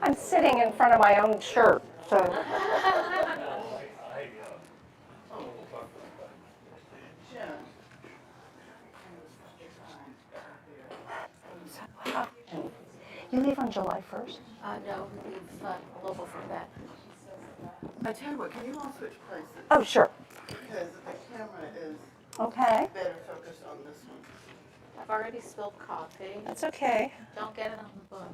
I'm sitting in front of my own shirt, so. You leave on July 1st? No, we leave local from that. I tell you what, can you all switch places? Oh, sure. Because the camera is Okay. better focused on this one. I've already spilled coffee. That's okay. Don't get it on the book.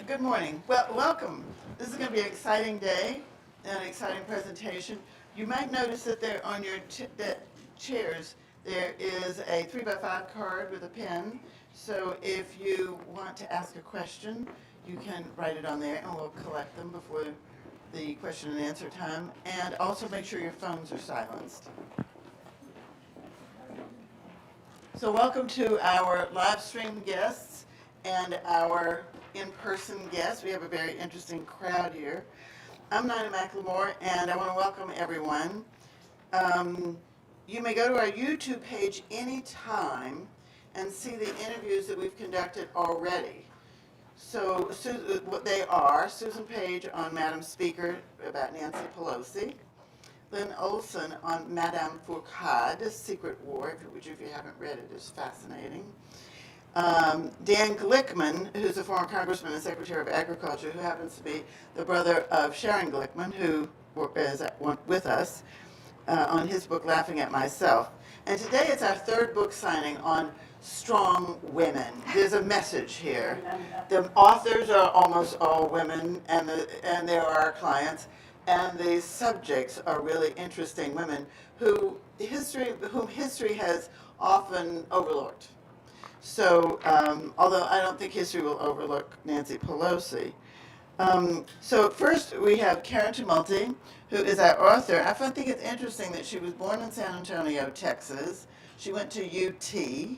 Good morning. Well, welcome. This is going to be an exciting day and an exciting presentation. You might notice that there on your chairs there is a 3x5 card with a pen. So if you want to ask a question, you can write it on there and we'll collect them before the question and answer time. And also make sure your phones are silenced. So welcome to our live stream guests and our in-person guests. We have a very interesting crowd here. I'm Nina McLemore, and I want to welcome everyone. You may go to our YouTube page anytime and see the interviews that we've conducted already. So what they are: Susan Page on Madam Speaker about Nancy Pelosi, Lynn Olson on Madame Fourcade's Secret War, which if you haven't read it is fascinating. Dan Glickman, who's a former congressman and secretary of agriculture, who happens to be the brother of Sharon Glickman, who is with us on his book Laughing at Myself. And today it's our third book signing on strong women. There's a message here. The authors are almost all women, and they are our clients. And the subjects are really interesting women whom history has often overlooked. So, although I don't think history will overlook Nancy Pelosi. So first we have Karen Tumulty, who is our author. I think it's interesting that she was born in San Antonio, Texas. She went to UT,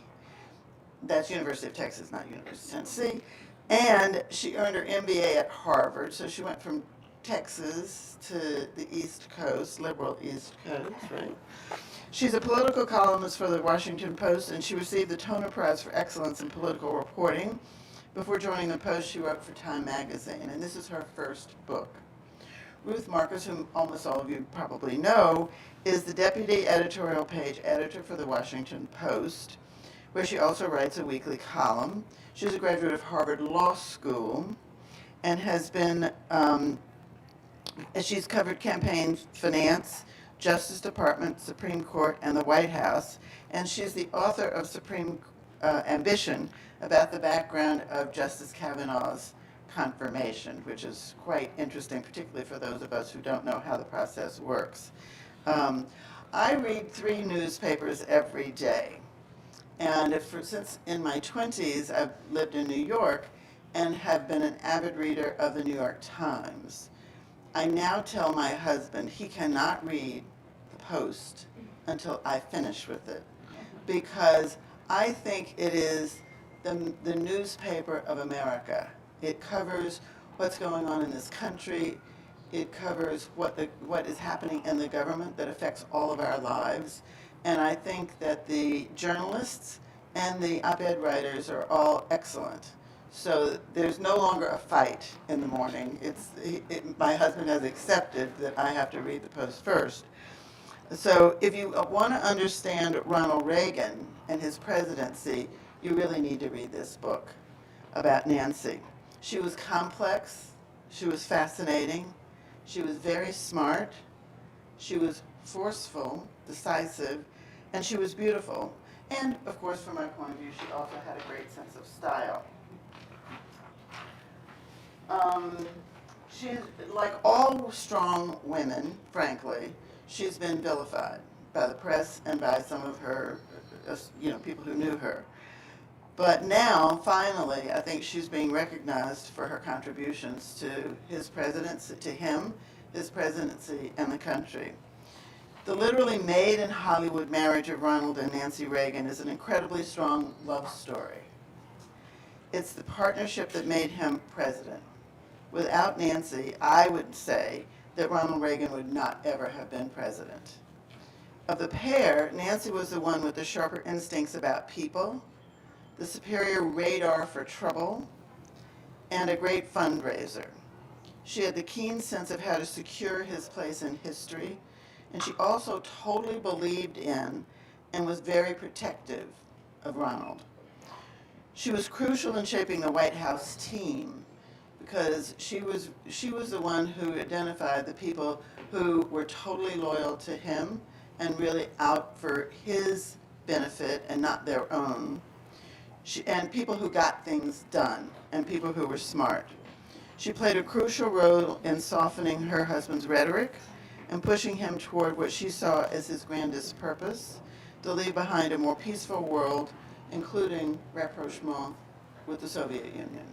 that's University of Texas, not University of Tennessee, and she earned her MBA at Harvard. So she went from Texas to the East Coast, liberal East Coast, right? She's a political columnist for the Washington Post, and she received the Toner Prize for Excellence in Political Reporting. Before joining the Post, she wrote for Time magazine, and this is her first book. Ruth Marcus, whom almost all of you probably know, is the deputy editorial page editor for the Washington Post, where she also writes a weekly column. She's a graduate of Harvard Law School and has been, she's covered campaign finance, Justice Department, Supreme Court, and the White House, and she's the author of Supreme Ambition, about the background of Justice Kavanaugh's confirmation, which is quite interesting, particularly for those of us who don't know how the process works. I read 3 newspapers every day, and since in my 20s I've lived in New York and have been an avid reader of the New York Times. I now tell my husband he cannot read the Post until I finish with it, because I think it is the newspaper of America. It covers what's going on in this country. It covers what is happening in the government that affects all of our lives. And I think that the journalists and the op-ed writers are all excellent. So there's no longer a fight in the morning. My husband has accepted that I have to read the Post first. So if you want to understand Ronald Reagan and his presidency, you really need to read this book about Nancy. She was complex, she was fascinating, she was very smart, she was forceful, decisive, and she was beautiful. And of course, from my point of view, she also had a great sense of style. She's, like all strong women, frankly, she's been vilified by the press and by some of her, people who knew her. But now, finally, I think she's being recognized for her contributions to his presidency, to him, his presidency, and the country. The literally made-in-Hollywood marriage of Ronald and Nancy Reagan is an incredibly strong love story. It's the partnership that made him president. Without Nancy, I would say that Ronald Reagan would not ever have been president. Of the pair, Nancy was the one with the sharper instincts about people, the superior radar for trouble, and a great fundraiser. She had the keen sense of how to secure his place in history, and she also totally believed in and was very protective of Ronald. She was crucial in shaping the White House team because she was the one who identified the people who were totally loyal to him and really out for his benefit and not their own. And people who got things done and people who were smart. She played a crucial role in softening her husband's rhetoric and pushing him toward what she saw as his grandest purpose, to leave behind a more peaceful world, including rapprochement with the Soviet Union.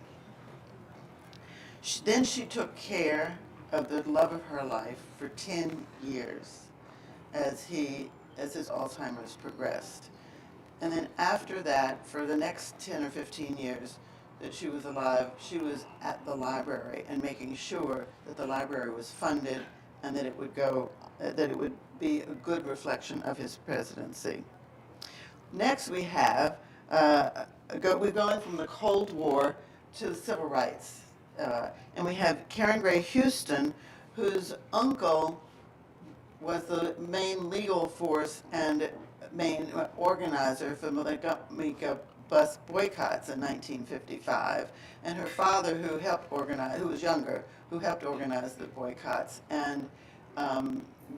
Then she took care of the love of her life for 10 years as his Alzheimer's progressed. And then after that, for the next 10 or 15 years that she was alive, she was at the library and making sure that the library was funded and that it would be a good reflection of his presidency. Next we have, we're going from the Cold War to the civil rights. And we have Karen Gray Houston, whose uncle was the main legal force and main organizer for Monica bus boycotts in 1955, and her father, who was younger, who helped organize the boycotts, and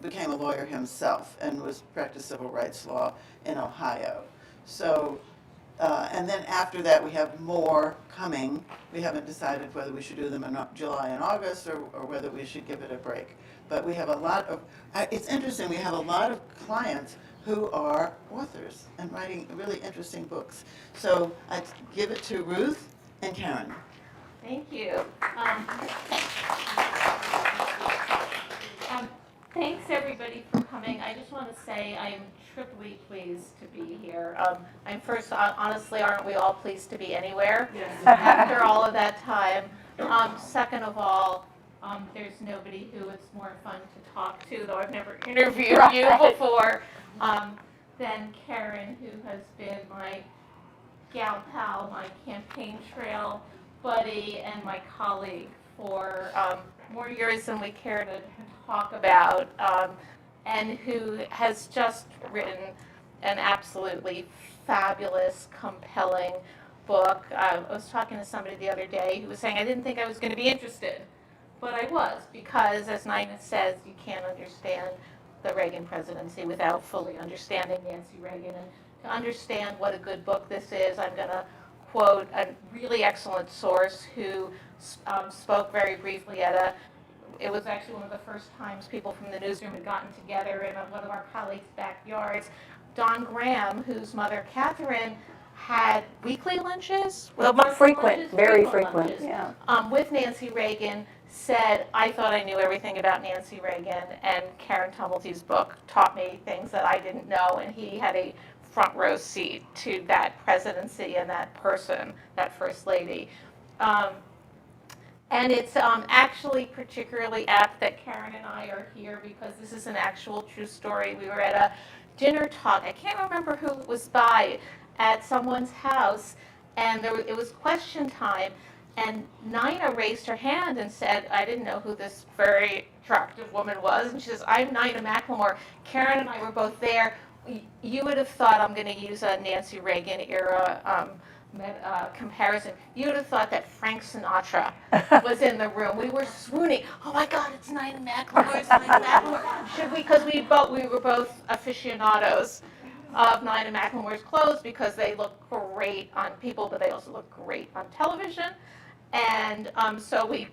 became a lawyer himself and practiced civil rights law in Ohio. So, and then after that we have more coming. We haven't decided whether we should do them in July and August or whether we should give it a break. But we have a lot of, it's interesting, we have a lot of clients who are authors and writing really interesting books. So I give it to Ruth and Karen. Thank you. Thanks everybody for coming. I just want to say I am triply pleased to be here. I'm first, honestly, aren't we all pleased to be anywhere? Yes. After all of that time. Second of all, there's nobody who it's more fun to talk to, though I've never interviewed you before, than Karen, who has been my gal pal, my campaign trail buddy, and my colleague for more years than we care to talk about, and who has just written an absolutely fabulous, compelling book. I was talking to somebody the other day who was saying, I didn't think I was going to be interested, but I was, because as Nina says, you can't understand the Reagan presidency without fully understanding Nancy Reagan. And to understand what a good book this is, I'm going to quote a really excellent source who spoke very briefly at it was actually one of the first times people from the newsroom had gotten together in one of our colleagues' backyards. Don Graham, whose mother, Catherine, had weekly lunches? Well, frequent, very frequent, lunches, yeah. with Nancy Reagan, said, I thought I knew everything about Nancy Reagan, and Karen Tumulty's book taught me things that I didn't know, and he had a front row seat to that presidency and that person, that first lady. And it's actually particularly apt that Karen and I are here because this is an actual true story. We were at a dinner talk, I can't remember who it was by, at someone's house, and it was question time, and Nina raised her hand and said, I didn't know who this very attractive woman was, and she says, I'm Nina McLemore. Karen and I were both there. You would have thought, I'm going to use a Nancy Reagan era comparison, you would have thought that Frank Sinatra was in the room. We were swooning. Oh my God, it's Nina McLemore, it's Nina McLemore. Should we, because we were both aficionados of Nina McLemore's clothes because they look great on people, but they also look great on television. And so we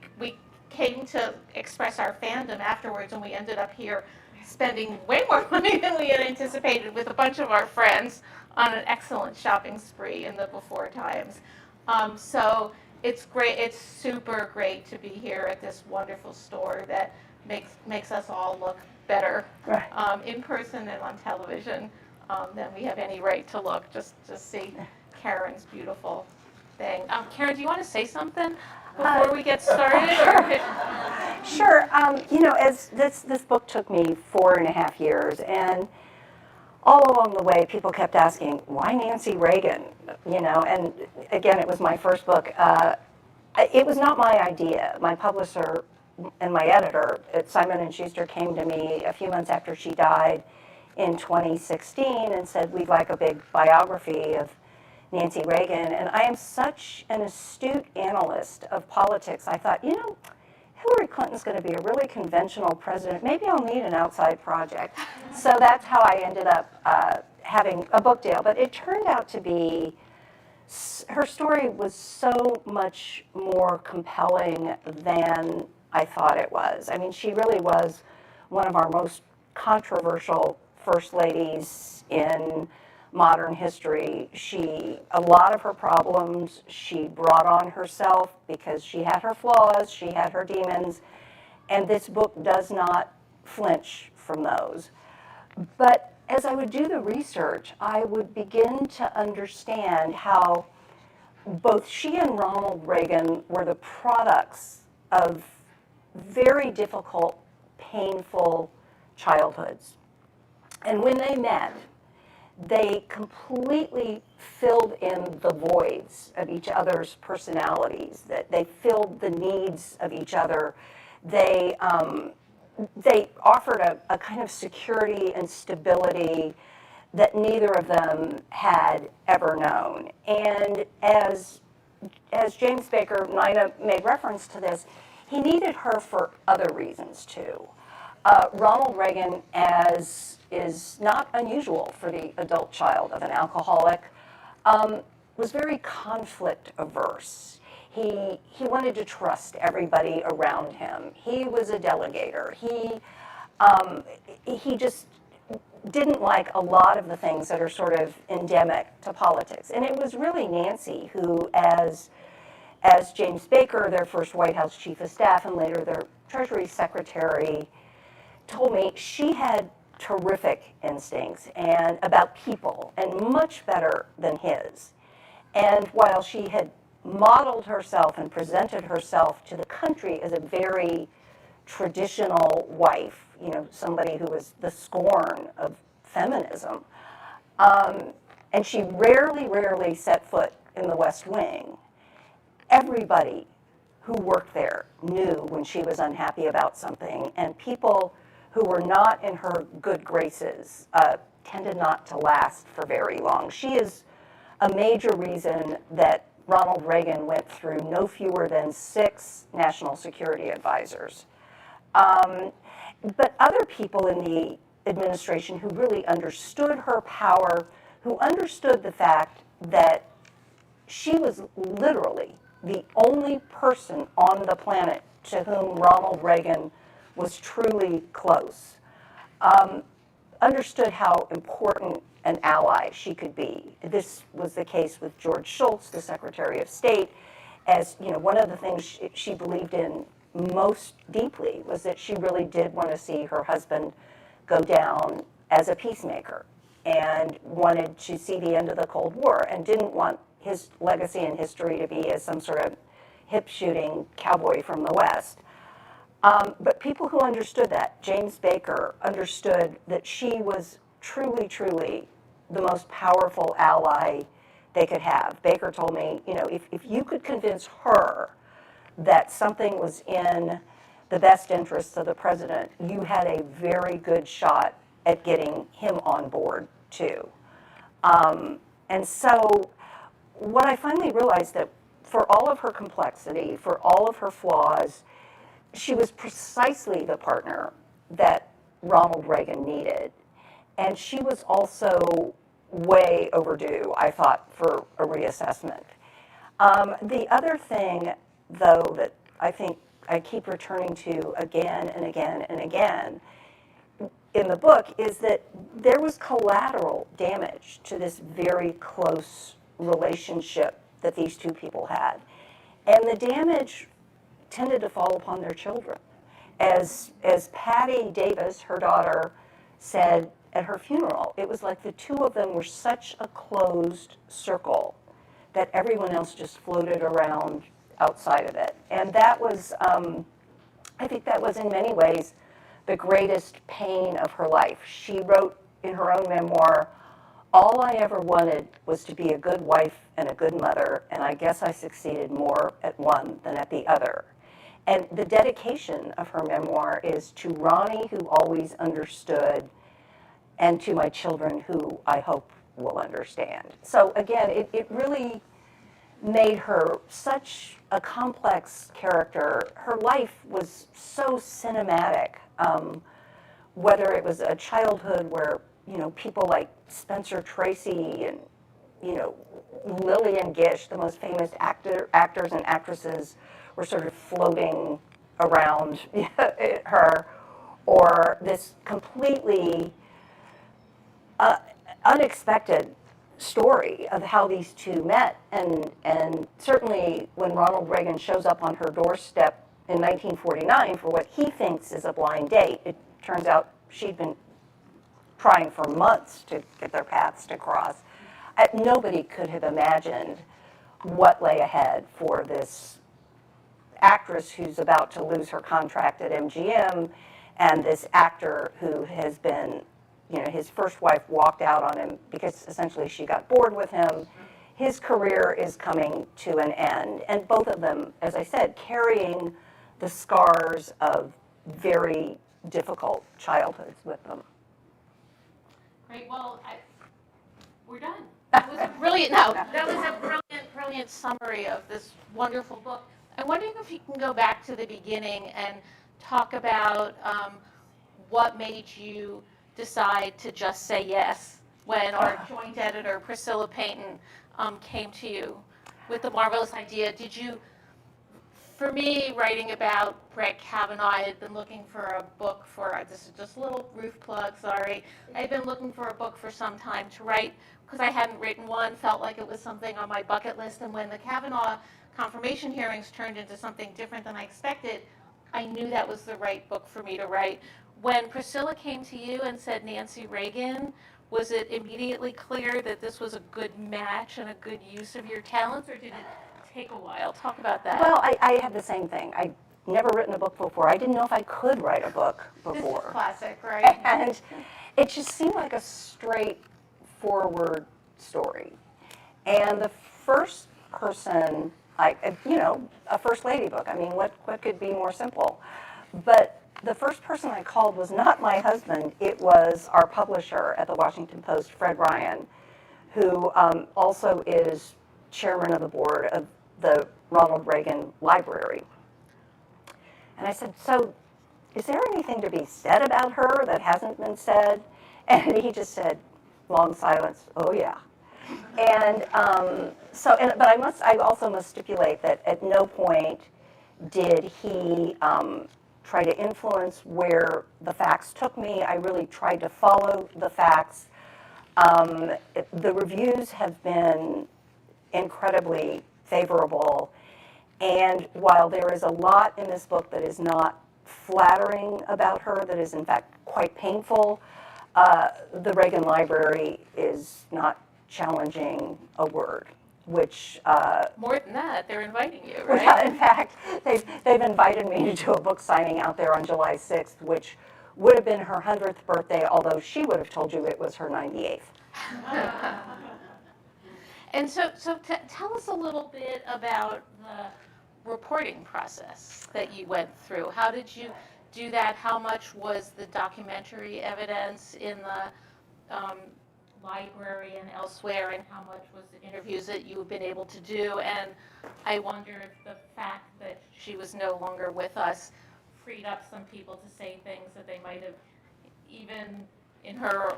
came to express our fandom afterwards, and we ended up here spending way more money than we had anticipated with a bunch of our friends on an excellent shopping spree in the before times. So it's great, it's super great to be here at this wonderful store that makes us all look better in person and on television than we have any right to look, just to see Karen's beautiful thing. Karen, do you want to say something before we get started? Sure. As this book took me 4.5 years, and all along the way, people kept asking, why Nancy Reagan? And again, it was my first book. It was not my idea. My publisher and my editor at Simon & Schuster came to me a few months after she died in 2016 and said, we'd like a big biography of Nancy Reagan. And I am such an astute analyst of politics. I thought, Hillary Clinton's going to be a really conventional president. Maybe I'll need an outside project. So that's how I ended up having a book deal. But it turned out to be, her story was so much more compelling than I thought it was. I mean, she really was one of our most controversial first ladies in modern history. A lot of her problems she brought on herself because she had her flaws, she had her demons, and this book does not flinch from those. But as I would do the research, I would begin to understand how both she and Ronald Reagan were the products of very difficult, painful childhoods. And when they met, they completely filled in the voids of each other's personalities, that they filled the needs of each other. They offered a kind of security and stability that neither of them had ever known. And as James Baker, Nina made reference to this, he needed her for other reasons too. Ronald Reagan, as is not unusual for the adult child of an alcoholic, was very conflict averse. He wanted to trust everybody around him. He was a delegator. He just didn't like a lot of the things that are sort of endemic to politics. And it was really Nancy who, as James Baker, their first White House chief of staff and later their Treasury secretary, told me, she had terrific instincts and about people, and much better than his. And while she had modeled herself and presented herself to the country as a very traditional wife, somebody who was the scorn of feminism, and she rarely set foot in the West Wing, everybody who worked there knew when she was unhappy about something, and people who were not in her good graces tended not to last for very long. She is a major reason that Ronald Reagan went through no fewer than 6 national security advisors. But other people in the administration who really understood her power, who understood the fact that she was literally the only person on the planet to whom Ronald Reagan was truly close, understood how important an ally she could be. This was the case with George Shultz, the Secretary of State, as one of the things she believed in most deeply was that she really did want to see her husband go down as a peacemaker and wanted to see the end of the Cold War and didn't want his legacy in history to be as some sort of hip-shooting cowboy from the West. But people who understood that, James Baker understood that she was truly the most powerful ally they could have. Baker told me, if you could convince her that something was in the best interests of the president, you had a very good shot at getting him on board too. And so what I finally realized that for all of her complexity, for all of her flaws, she was precisely the partner that Ronald Reagan needed. And she was also way overdue, I thought, for a reassessment. The other thing, though, that I think I keep returning to again and again and again in the book is that there was collateral damage to this very close relationship that these two people had. And the damage tended to fall upon their children. As Patty Davis, her daughter, said at her funeral, it was like the two of them were such a closed circle that everyone else just floated around outside of it. And that was, I think that was in many ways the greatest pain of her life. She wrote in her own memoir, all I ever wanted was to be a good wife and a good mother, and I guess I succeeded more at one than at the other. And the dedication of her memoir is to Ronnie, who always understood, and to my children, who I hope will understand. So again, it really made her such a complex character. Her life was so cinematic, whether it was a childhood where, people like Spencer Tracy and, Lillian Gish, the most famous actors and actresses, were sort of floating around her, or this completely unexpected story of how these two met. And certainly when Ronald Reagan shows up on her doorstep in 1949 for what he thinks is a blind date, it turns out she'd been trying for months to get their paths to cross. Nobody could have imagined what lay ahead for this actress who's about to lose her contract at MGM, and this actor who has been, his first wife walked out on him because essentially she got bored with him. His career is coming to an end, and both of them, as I said, carrying the scars of very difficult childhoods with them. Great. Well, we're done. That was a brilliant. No, that was a brilliant summary of this wonderful book. I'm wondering if you can go back to the beginning and talk about what made you decide to just say yes when our joint editor Priscilla Payton came to you with the marvelous idea. Did you? For me, writing about Brett Kavanaugh, I had been looking for a book for, this is just a little roof plug, sorry. I had been looking for a book for some time to write because I hadn't written one, felt like it was something on my bucket list. And when the Kavanaugh confirmation hearings turned into something different than I expected, I knew that was the right book for me to write. When Priscilla came to you and said Nancy Reagan, was it immediately clear that this was a good match and a good use of your talents, or did it take a while? Talk about that. Well, I had the same thing. I'd never written a book before. I didn't know if I could write a book before. This is classic, right? And it just seemed like a straightforward story. And the first person, a First Lady book, I mean, what could be more simple? But the first person I called was not my husband. It was our publisher at the Washington Post, Fred Ryan, who also is chairman of the board of the Ronald Reagan Library. And I said, so is there anything to be said about her that hasn't been said? And he just said, long silence, oh yeah. And but I also must stipulate that at no point did he try to influence where the facts took me. I really tried to follow the facts. The reviews have been incredibly favorable, and while there is a lot in this book that is not flattering about her, that is in fact quite painful, the Reagan Library is not challenging a word, which... More than that, they're inviting you, right? Yeah, in fact, they've invited me to do a book signing out there on July 6th, which would have been her 100th birthday, although she would have told you it was her 98th. And so tell us a little bit about the reporting process that you went through. How did you do that? How much was the documentary evidence in the library and elsewhere, and how much was the interviews that you've been able to do? And I wonder if the fact that she was no longer with us freed up some people to say things that they might have, even in her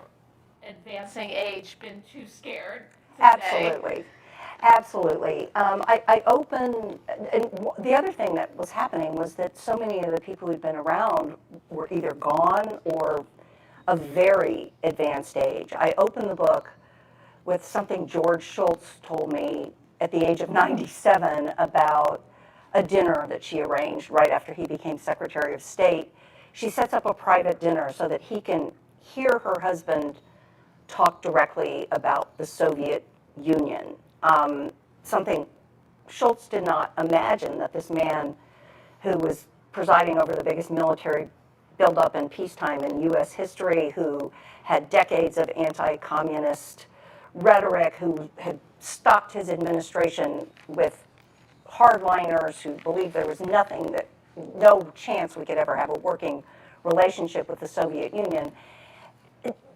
advancing age, been too scared to say. Absolutely. I opened, and the other thing that was happening was that so many of the people who'd been around were either gone or a very advanced age. I opened the book with something George Shultz told me at the age of 97 about a dinner that she arranged right after he became Secretary of State. She sets up a private dinner so that he can hear her husband talk directly about the Soviet Union. Something Shultz did not imagine, that this man who was presiding over the biggest military buildup in peacetime in U.S. history, who had decades of anti-communist rhetoric, who had stocked his administration with hardliners who believed there was no chance we could ever have a working relationship with the Soviet Union.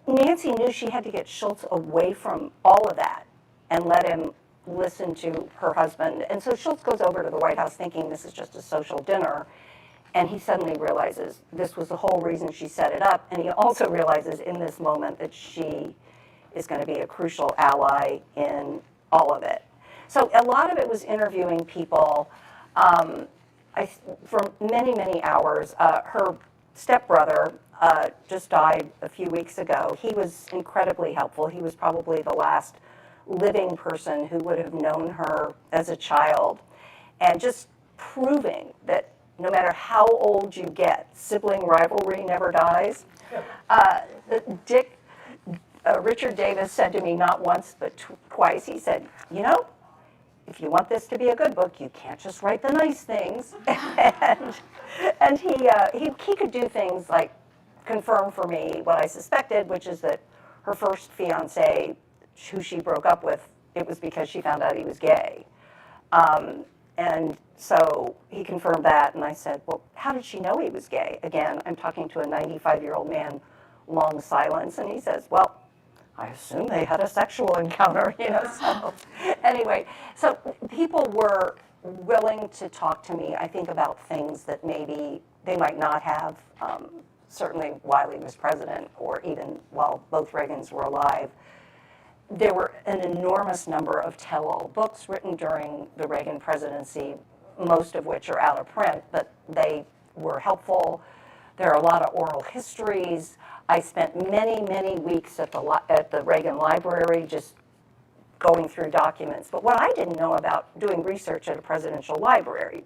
Nancy knew she had to get Schultz away from all of that and let him listen to her husband. And so Schultz goes over to the White House thinking this is just a social dinner, and he suddenly realizes this was the whole reason she set it up, and he also realizes in this moment that she is going to be a crucial ally in all of it. So a lot of it was interviewing people for many, many hours. Her stepbrother just died a few weeks ago. He was incredibly helpful. He was probably the last living person who would have known her as a child, and just proving that no matter how old you get, sibling rivalry never dies. Richard Davis said to me not once but twice, he said, you know, if you want this to be a good book, you can't just write the nice things. and he could do things like confirm for me what I suspected, which is that her first fiance, who she broke up with, it was because she found out he was gay. And so he confirmed that, and I said, well, how did she know he was gay? Again, I'm talking to a 95-year-old man, long silence, and he says, well, I assume they had a sexual encounter, you know, so anyway. So people were willing to talk to me, I think, about things that maybe they might not have, certainly while he was president, or even while both Reagans were alive. There were an enormous number of tell-all books written during the Reagan presidency, most of which are out of print, but they were helpful. There are a lot of oral histories. I spent many, many weeks at the Reagan Library just going through documents. But what I didn't know about doing research at a presidential library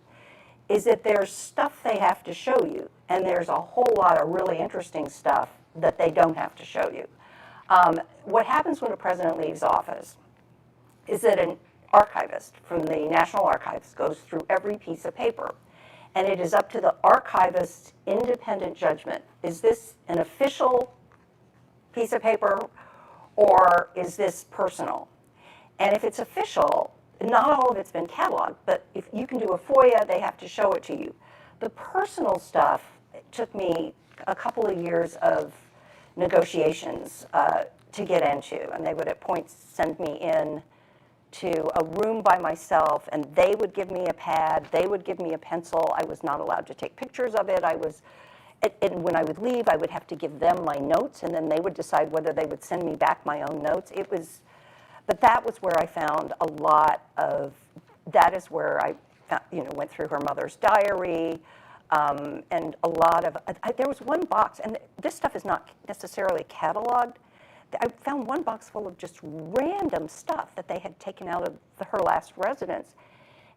is that there's stuff they have to show you, and there's a whole lot of really interesting stuff that they don't have to show you. What happens when a president leaves office is that an archivist from the National Archives goes through every piece of paper, and it is up to the archivist's independent judgment. Is this an official piece of paper, or is this personal? And if it's official, not all of it's been cataloged, but if you can do a FOIA, they have to show it to you. The personal stuff, it took me a couple of years of negotiations to get into, and they would at points send me in to a room by myself, and they would give me a pad, they would give me a pencil. I was not allowed to take pictures of it. And when I would leave, I would have to give them my notes, and then they would decide whether they would send me back my own notes. But that was where I found a lot of, that is where I went through her mother's diary, and a lot of, there was one box, and this stuff is not necessarily cataloged. I found one box full of just random stuff that they had taken out of her last residence.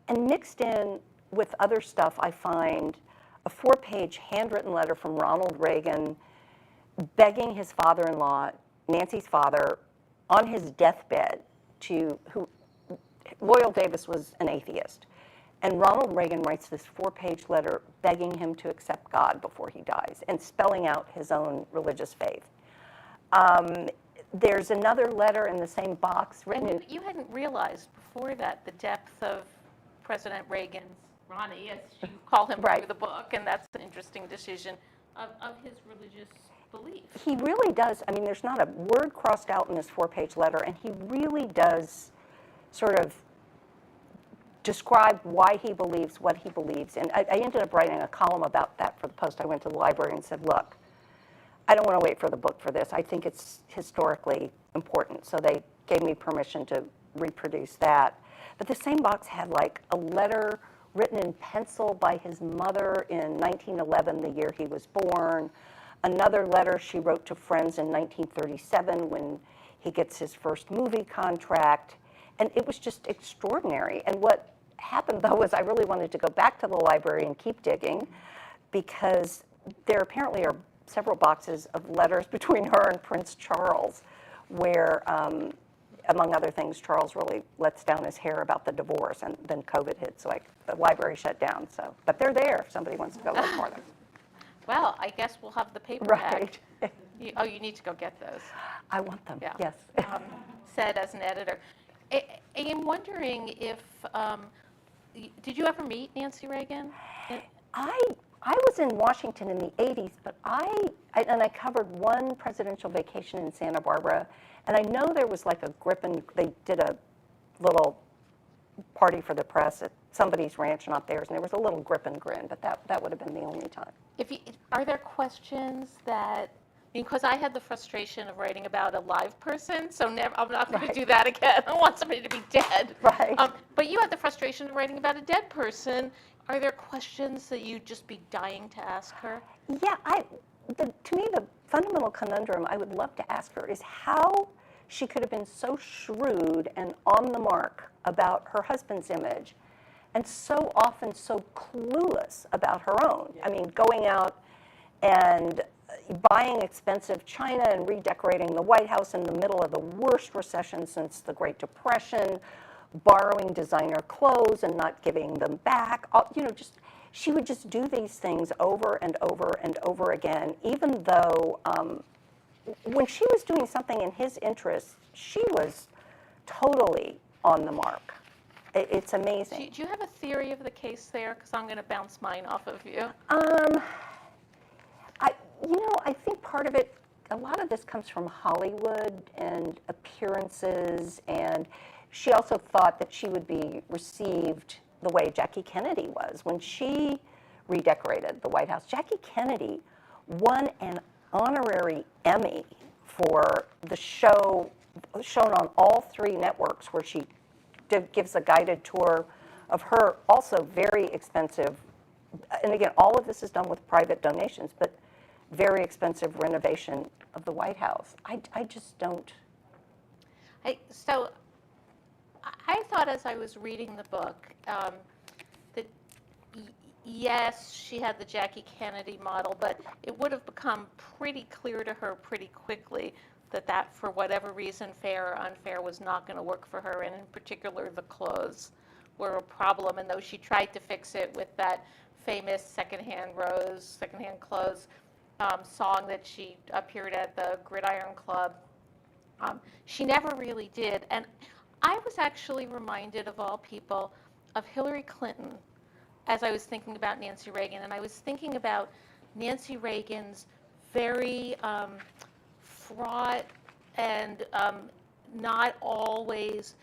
And mixed in with other stuff, I find a 4-page handwritten letter from Ronald Reagan begging his father-in-law, Nancy's father, on his deathbed Loyal Davis was an atheist. And Ronald Reagan writes this 4-page letter begging him to accept God before he dies and spelling out his own religious faith. There's another letter in the same box written in... You hadn't realized before that the depth of President Reagan's, Ronnie, as you call him through the book, and that's an interesting decision, of his religious belief. He really does. I mean, there's not a word crossed out in this 4-page letter, and he really does sort of describe why he believes what he believes. And I ended up writing a column about that for the Post. I went to the library and said, look, I don't want to wait for the book for this. I think it's historically important. So they gave me permission to reproduce that. But the same box had like a letter written in pencil by his mother in 1911, the year he was born. Another letter she wrote to friends in 1937 when he gets his first movie contract. And it was just extraordinary. And what happened, though, was I really wanted to go back to the library and keep digging, because there apparently are several boxes of letters between her and Prince Charles, where, among other things, Charles really lets down his hair about the divorce, and then COVID hit, so the library shut down. So, but they're there if somebody wants to go look for them. Well, I guess we'll have the paperback. Right. You need to go get those. I want them, Yeah. yes. Said as an editor. I am wondering if, did you ever meet Nancy Reagan? I was in Washington in the 80s, but I covered one presidential vacation in Santa Barbara, and I know there was like a grip and they did a little party for the press at somebody's ranch, not theirs, and there was a little grip and grin, but that would have been the only time. Are there questions that, because I had the frustration of writing about a live person, so I'm not going to do that again. I want somebody to be dead. Right. But you had the frustration of writing about a dead person. Are there questions that you'd just be dying to ask her? Yeah, to me, the fundamental conundrum I would love to ask her is how she could have been so shrewd and on the mark about her husband's image and so often so clueless about her own. I mean, going out and buying expensive china and redecorating the White House in the middle of the worst recession since the Great Depression, borrowing designer clothes and not giving them back. She would just do these things over and over and over again, even though when she was doing something in his interest, she was totally on the mark. It's amazing. Do you have a theory of the case there? Because I'm going to bounce mine off of you. I think part of it, a lot of this comes from Hollywood and appearances, and she also thought that she would be received the way Jackie Kennedy was. When she redecorated the White House, Jackie Kennedy won an honorary Emmy for the show shown on all 3 networks, where she gives a guided tour of her also very expensive, and again, all of this is done with private donations, but very expensive renovation of the White House. I just don't. So I thought as I was reading the book that yes, she had the Jackie Kennedy model, but it would have become pretty clear to her pretty quickly that for whatever reason, fair or unfair, was not going to work for her, and in particular the clothes were a problem. And though she tried to fix it with that famous secondhand clothes song that she appeared at the Gridiron Club, she never really did. And I was actually reminded, of all people, of Hillary Clinton as I was thinking about Nancy Reagan. And I was thinking about Nancy Reagan's very fraught and not always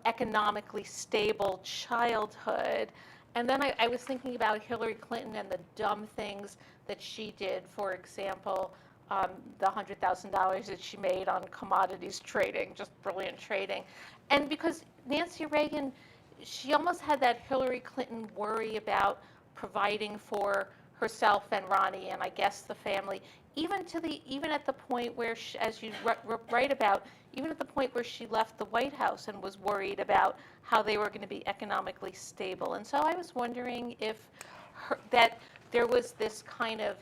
economically stable childhood. And then I was thinking about Hillary Clinton and the dumb things that she did. For example, the $100,000 that she made on commodities trading, just brilliant trading. And because Nancy Reagan, she almost had that Hillary Clinton worry about providing for herself and Ronnie and I guess the family, even at the point where, as you write about, even at the point where she left the White House and was worried about how they were going to be economically stable. And so I was wondering if that there was this kind of,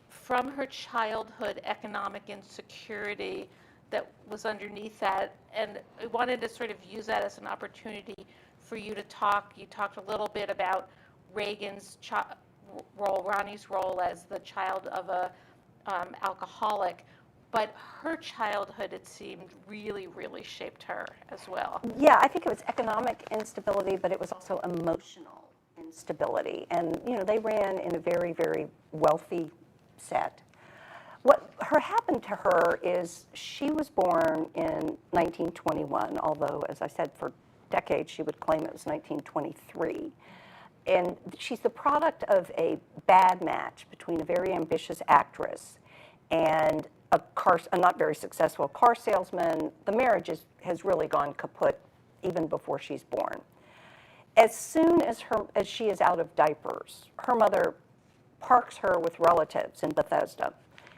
from her childhood, economic insecurity that was underneath that. And I wanted to sort of use that as an opportunity for you to talk. You talked a little bit about Reagan's role, Ronnie's role as the child of a alcoholic, but her childhood, it seemed, really, really shaped her as well. Yeah, I think it was economic instability, but it was also emotional instability. And, they ran in a very, very wealthy set. What happened to her is she was born in 1921, although, as I said, for decades she would claim it was 1923. And she's the product of a bad match between a very ambitious actress and a not very successful car salesman. The marriage has really gone kaput even before she's born. As soon as she is out of diapers, her mother parks her with relatives in Bethesda.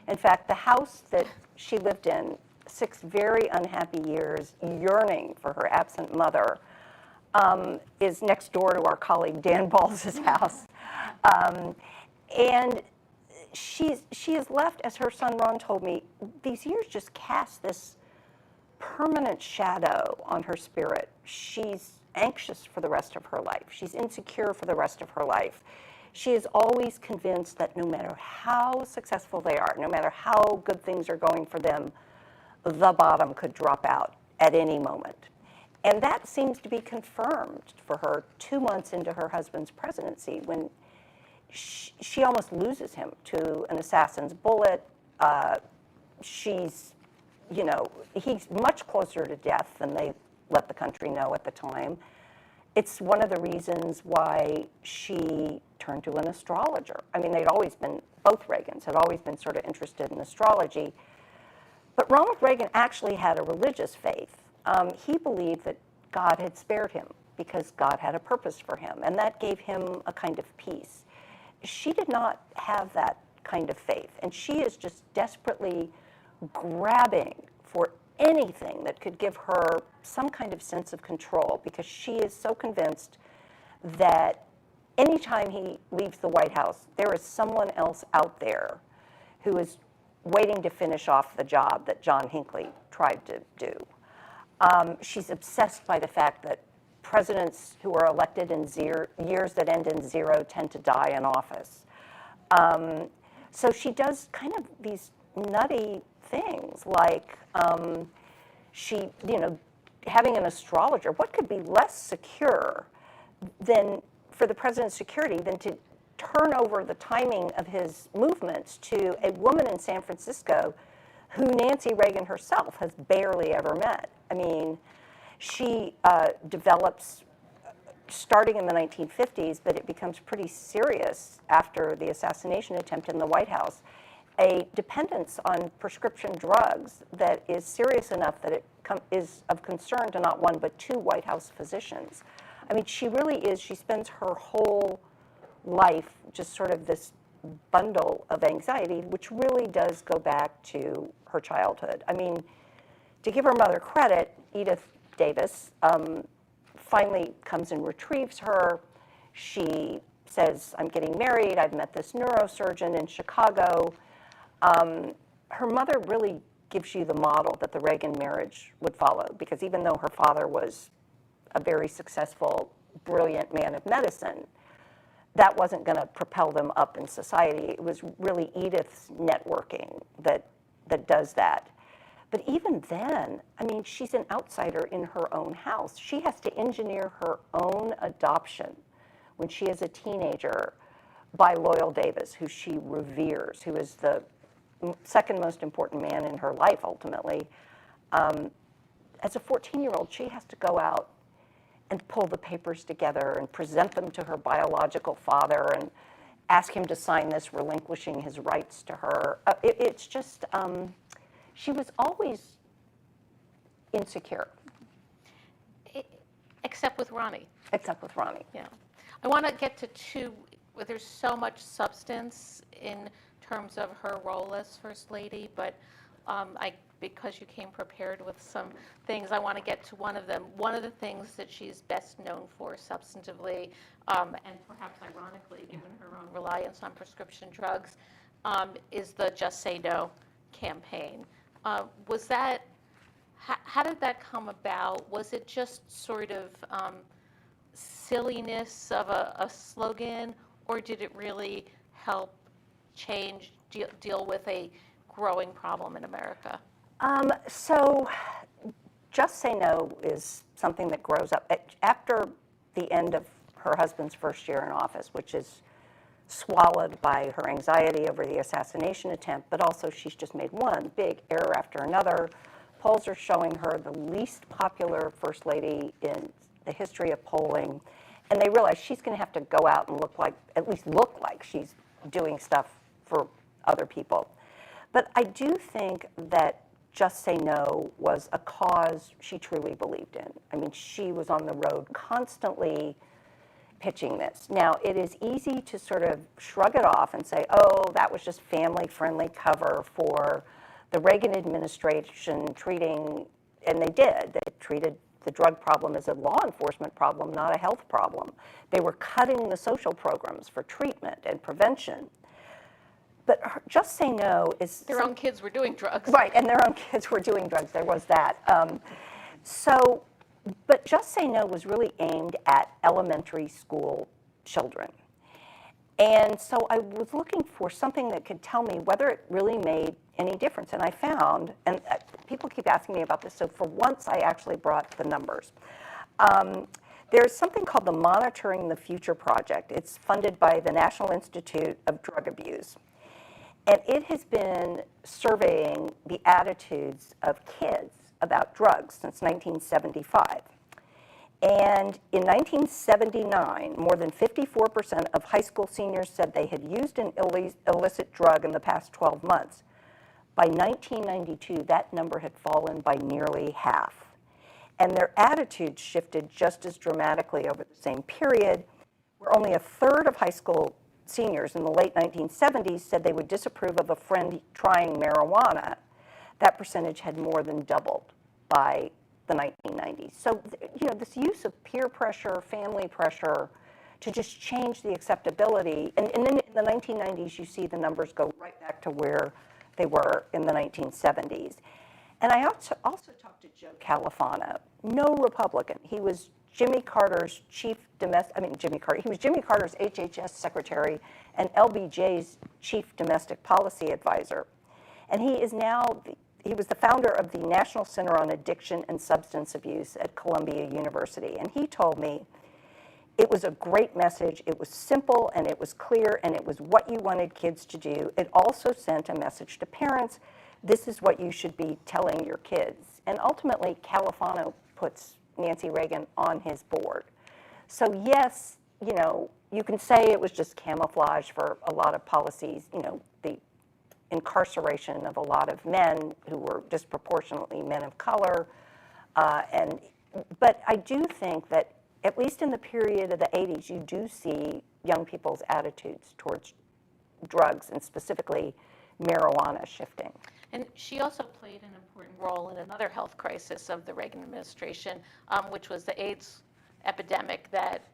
In fact, the house that she lived in 6 very unhappy years, yearning for her absent mother, is next door to our colleague Dan Balls' house. And she is left, as her son Ron told me, these years just cast this permanent shadow on her spirit. She's anxious for the rest of her life. She's insecure for the rest of her life. She is always convinced that no matter how successful they are, no matter how good things are going for them, the bottom could drop out at any moment. And that seems to be confirmed for her 2 months into her husband's presidency, when she almost loses him to an assassin's bullet. She's, he's much closer to death than they let the country know at the time. It's one of the reasons why she turned to an astrologer. I mean, both Reagans had always been sort of interested in astrology. But Ronald Reagan actually had a religious faith. He believed that God had spared him because God had a purpose for him, and that gave him a kind of peace. She did not have that kind of faith, and she is just desperately grabbing for anything that could give her some kind of sense of control, because she is so convinced that anytime he leaves the White House, there is someone else out there who is waiting to finish off the job that John Hinckley tried to do. She's obsessed by the fact that presidents who are elected in years that end in zero tend to die in office. So she does kind of these nutty things, like she, having an astrologer. What could be less secure than for the president's security than to turn over the timing of his movements to a woman in San Francisco who Nancy Reagan herself has barely ever met? I mean, she develops, starting in the 1950s, but it becomes pretty serious after the assassination attempt in the White House, a dependence on prescription drugs that is serious enough that it is of concern to not one but two White House physicians. I mean, she really is, she spends her whole life just sort of this bundle of anxiety, which really does go back to her childhood. I mean, to give her mother credit, Edith Davis finally comes and retrieves her. She says, I'm getting married, I've met this neurosurgeon in Chicago. Her mother really gives you the model that the Reagan marriage would follow, because even though her father was a very successful, brilliant man of medicine, that wasn't going to propel them up in society. It was really Edith's networking that does that. But even then, I mean, she's an outsider in her own house. She has to engineer her own adoption when she is a teenager by Loyal Davis, who she reveres, who is the second most important man in her life, ultimately. As a 14-year-old, she has to go out and pull the papers together and present them to her biological father and ask him to sign this, relinquishing his rights to her. It's just, she was always insecure. Except with Ronnie. Except with Ronnie. Yeah. I want to get to two, where there's so much substance in terms of her role as First Lady, but because you came prepared with some things, I want to get to one of them. One of the things that she's best known for substantively, and perhaps ironically, given her own reliance on prescription drugs, is the Just Say No campaign. Was that, how did that come about? Was it just sort of silliness of a slogan, or did it really help deal with a growing problem in America? So Just Say No is something that grows up after the end of her husband's first year in office, which is swallowed by her anxiety over the assassination attempt, but also she's just made one big error after another. Polls are showing her the least popular First Lady in the history of polling, and they realize she's going to have to go out and at least look like she's doing stuff for other people. But I do think that Just Say No was a cause she truly believed in. I mean, she was on the road constantly pitching this. Now, it is easy to sort of shrug it off and say, oh, that was just family-friendly cover for the Reagan administration treating, and they did. They treated the drug problem as a law enforcement problem, not a health problem. They were cutting the social programs for treatment and prevention. But Just Say No is... Their own kids were doing drugs. Right, and their own kids were doing drugs. There was that. But Just Say No was really aimed at elementary school children. And so I was looking for something that could tell me whether it really made any difference. And I found, and people keep asking me about this, so for once I actually brought the numbers. There's something called the Monitoring the Future Project. It's funded by the National Institute of Drug Abuse. And it has been surveying the attitudes of kids about drugs since 1975. And in 1979, more than 54% of high school seniors said they had used an illicit drug in the past 12 months. By 1992, that number had fallen by nearly half. And their attitudes shifted just as dramatically over the same period, where only a third of high school seniors in the late 1970s said they would disapprove of a friend trying marijuana. That percentage had more than doubled by the 1990s. So, this use of peer pressure, family pressure, to just change the acceptability. And then in the 1990s, you see the numbers go right back to where they were in the 1970s. And I also talked to Joe Califano, no Republican. He was Jimmy Carter's he was Jimmy Carter's HHS secretary and LBJ's chief domestic policy advisor. And he was the founder of the National Center on Addiction and Substance Abuse at Columbia University. And he told me it was a great message. It was simple and it was clear and it was what you wanted kids to do. It also sent a message to parents. This is what you should be telling your kids. And ultimately, Califano puts Nancy Reagan on his board. So yes, you can say it was just camouflage for a lot of policies, the incarceration of a lot of men who were disproportionately men of color. But I do think that, at least in the period of the 80s, you do see young people's attitudes towards drugs and specifically marijuana shifting. And she also played an important role in another health crisis of the Reagan administration, which was the AIDS epidemic that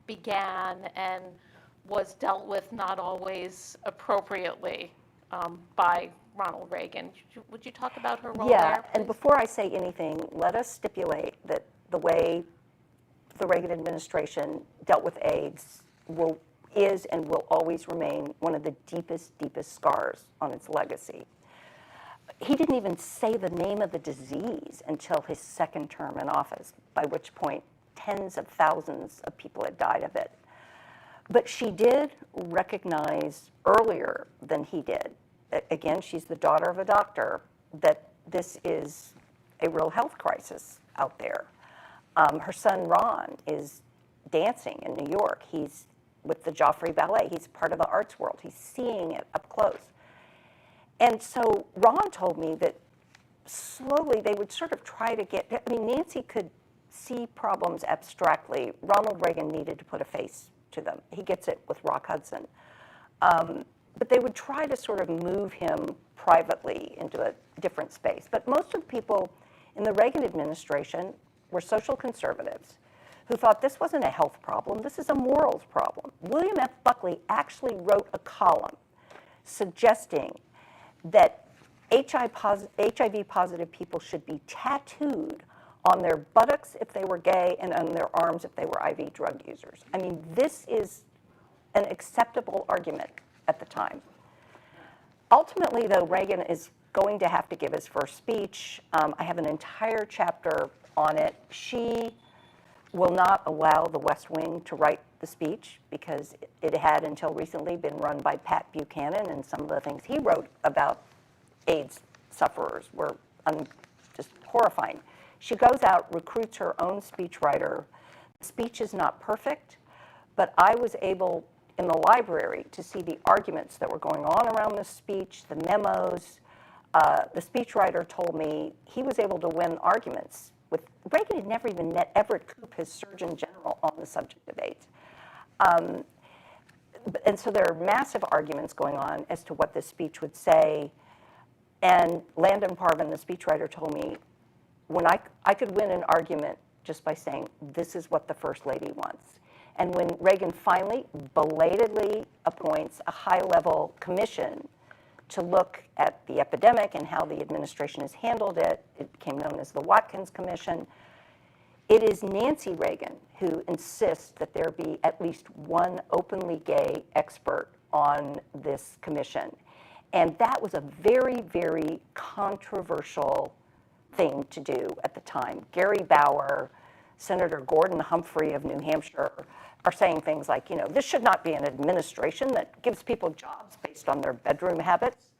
began and was dealt with not always appropriately by Ronald Reagan. Would you talk about her role there? Yeah, and before I say anything, let us stipulate that the way the Reagan administration dealt with AIDS is and will always remain one of the deepest scars on its legacy. He didn't even say the name of the disease until his second term in office, by which point tens of thousands of people had died of it. But she did recognize earlier than he did, again, she's the daughter of a doctor, that this is a real health crisis out there. Her son Ron is dancing in New York. He's with the Joffrey Ballet. He's part of the arts world. He's seeing it up close. And so Ron told me that slowly they would sort of try to Nancy could see problems abstractly. Ronald Reagan needed to put a face to them. He gets it with Rock Hudson. But they would try to sort of move him privately into a different space. But most of the people in the Reagan administration were social conservatives who thought this wasn't a health problem, this is a morals problem. William F. Buckley actually wrote a column suggesting that HIV-positive people should be tattooed on their buttocks if they were gay and on their arms if they were IV drug users. I mean, this is an acceptable argument at the time. Ultimately, though, Reagan is going to have to give his first speech. I have an entire chapter on it. She will not allow the West Wing to write the speech because it had until recently been run by Pat Buchanan, and some of the things he wrote about AIDS sufferers were just horrifying. She goes out, recruits her own speechwriter. The speech is not perfect, but I was able in the library to see the arguments that were going on around the speech, the memos. The speechwriter told me he was able to win arguments with, Reagan had never even met Everett Koop, his Surgeon General, on the subject of AIDS. And so there are massive arguments going on as to what this speech would say. And Landon Parvin, the speechwriter, told me, when I could win an argument just by saying, this is what the First Lady wants. And when Reagan finally belatedly appoints a high-level commission to look at the epidemic and how the administration has handled it, it became known as the Watkins Commission, It is Nancy Reagan who insists that there be at least one openly gay expert on this commission. And that was a very, very controversial thing to do at the time. Gary Bauer, Senator Gordon Humphrey of New Hampshire are saying things like, this should not be an administration that gives people jobs based on their bedroom habits.